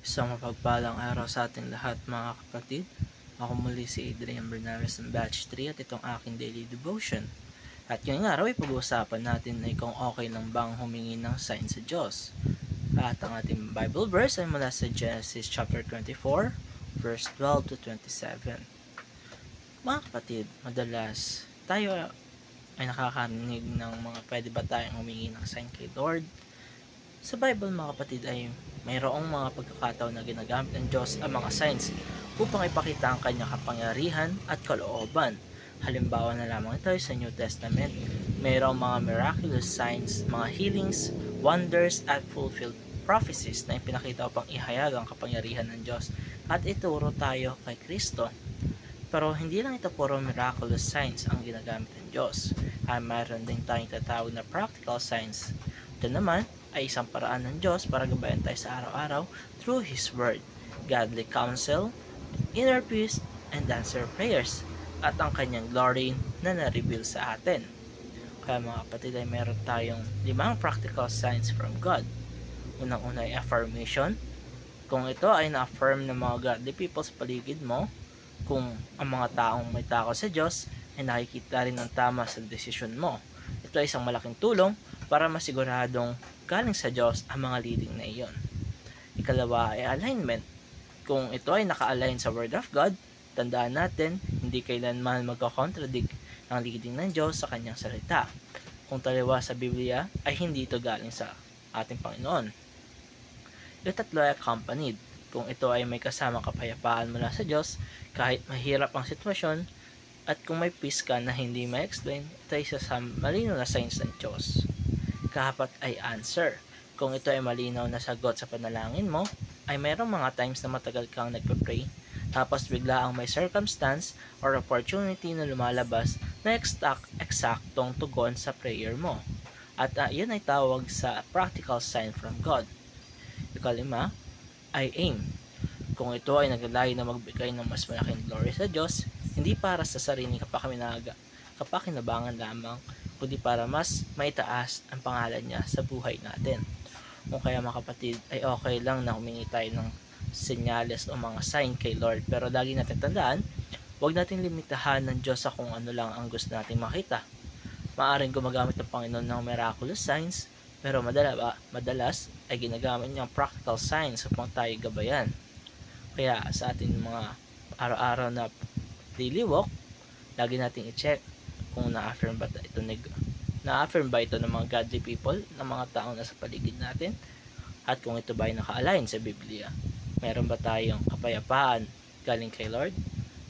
Isang mapagpalang araw sa ating lahat mga kapatid. Ako muli si Adrian Bernales ng Batch 3 at itong aking daily devotion. At ngayong araw ay pag-uusapan natin ay kung okay lang bang humingi ng sign sa Diyos. At ang ating Bible verse ay mula sa Genesis chapter 24, verse 12 to 27. Mga kapatid, madalas tayo ay nakakarinig ng mga pwede ba tayong humingi ng sign kay Lord. Sa Bible mga kapatid ay mayroong mga pagkakataon na ginagamit ng Diyos ang mga signs upang ipakita ang kanyang kapangyarihan at kalooban. Halimbawa na lamang ito sa New Testament, mayroong mga miraculous signs, mga healings, wonders at fulfilled prophecies na ipinakita upang ihayag ang kapangyarihan ng Diyos at ituro tayo kay Kristo. Pero hindi lang ito puro miraculous signs ang ginagamit ng Diyos. Mayroon din tayong tatawag na practical signs. Ito naman ay isang paraan ng Diyos para gabayan tayo sa araw-araw through His Word, godly counsel, inner peace, and answer prayers, at ang kanyang glory na na-reveal sa atin. Kaya mga kapatid ay meron tayong 5 practical signs from God. Unang-una ay affirmation. Kung ito ay na-affirm ng mga godly people sa paligid mo, kung ang mga taong may takot sa Diyos ay nakikita rin ng tama sa desisyon mo. Ito ay isang malaking tulong para masiguradong galing sa Diyos ang mga leading na iyon. Ikalawa ay alignment. Kung ito ay naka-align sa Word of God, tandaan natin, hindi kailanman magkakontradict ang leading ng Diyos sa kanyang salita. Kung taliwa sa Biblia, ay hindi ito galing sa ating Panginoon. Itatlo ay accompanied. Kung ito ay may kasamang kapayapaan mula sa Diyos, kahit mahirap ang sitwasyon, at kung may peace ka na hindi ma-explain, ito ay isa sa malinaw na signs ng Diyos. Ikapat ay answer. Kung ito ay malinaw na sagot sa panalangin mo, ay mayroong mga times na matagal kang nagpe-pray, tapos bigla ang may circumstance or opportunity na lumalabas na eksaktong tugon sa prayer mo. At yun ay tawag sa practical sign from God. Ikalima ay aim. Kung ito ay naglalay na magbigay ng mas malaking glory sa Diyos, hindi para sa sariling kapakinabangan lamang, kundi para mas maitaas ang pangalan niya sa buhay natin. Kung kaya mga kapatid, ay okay lang na humingi tayo ng senyales o mga sign kay Lord, pero lagi natin tandaan, huwag natin limitahan ng Diyos sa kung ano lang ang gusto natin makita. Maaring gumagamit ng Panginoon ng miraculous signs, pero madalas ay ginagamit niyang practical signs upang tayo gabayan. Kaya sa ating mga araw-araw na daily walk, lagi natin i-check kung na-affirm ba ito ng mga godly people, ng mga taong nasa paligid natin, at kung ito ba ay naka-align sa Biblia. Meron ba tayong kapayapaan galing kay Lord?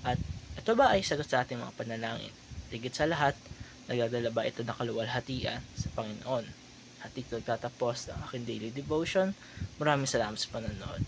At ito ba ay sagot sa ating mga panalangin? Higit sa lahat, nagdadala ba ito ng kaluwalhatian sa Panginoon? At ito nagtatapos ng aking daily devotion. Maraming salamat sa panonood.